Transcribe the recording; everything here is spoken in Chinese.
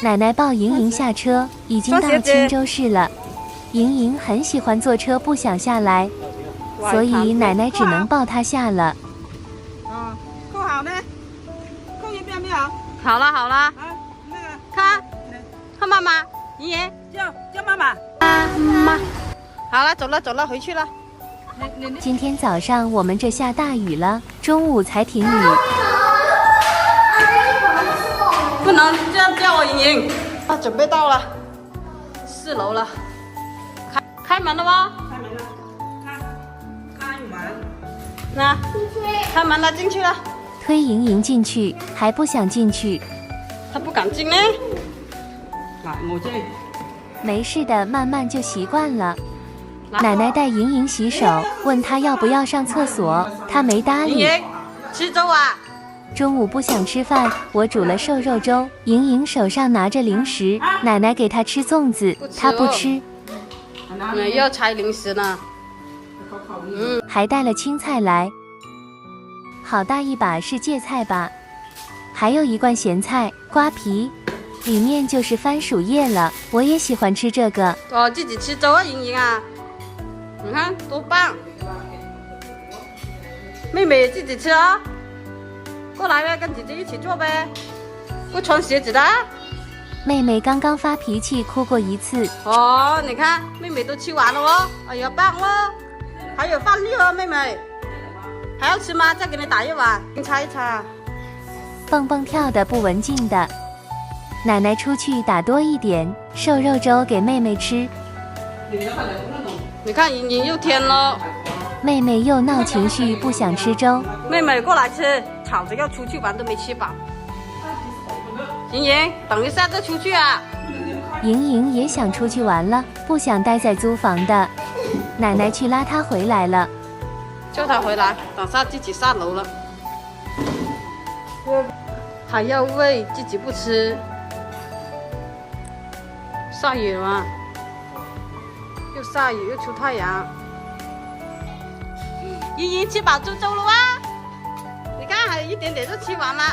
奶奶抱莹莹下车，已经到青州市了。莹莹很喜欢坐车，不想下来，所以奶奶只能抱她下了。扣好呢？扣一遍没有？好了好了。啊，那个看妈妈，莹莹叫妈妈。妈。好了，走了，回去了。今天早上我们这下大雨了，中午才停雨。不能这样叫我莹莹。啊，准备到了，4楼了。开门了吗？开门了，开门。那，开门了，进去了。推莹莹进去，还不想进去。她不敢进呢。我这。没事的，慢慢就习惯了。奶奶带莹莹洗手，问她要不要上厕所，她没搭理。莹莹，吃粥啊？中午不想吃饭，我煮了瘦肉粥。莹莹手上拿着零食，奶奶给她吃粽子，她不吃。要拆零食呢。还带了青菜来，好大一把是芥菜吧？还有一罐咸菜，瓜皮，里面就是番薯叶了。我也喜欢吃这个。哦，自己吃粥啊，莹莹啊，你看多棒！妹妹也自己吃啊，过来呗，跟姐姐一起做呗。不穿鞋子的。妹妹刚刚发脾气，哭过一次。哦，你看妹妹都吃完了哦，哎呀棒哦，还有饭粒哦，妹妹还要吃吗？再给你打一碗，你擦一擦。蹦蹦跳的，不文静的。奶奶出去打多一点，瘦肉粥给妹妹吃。你看莹莹又添了。妹妹又闹情绪，不想吃粥。妹妹过来吃，吵着要出去玩都没吃饱。莹莹，等一下再出去啊。莹莹也想出去玩了，不想待在租房的。奶奶去拉她回来了。叫她回来，等下自己下楼了。还要喂，自己不吃。下雨了吗？又下雨又出太阳。莹莹吃饱粥粥了哇！你看还有一点点就吃完了。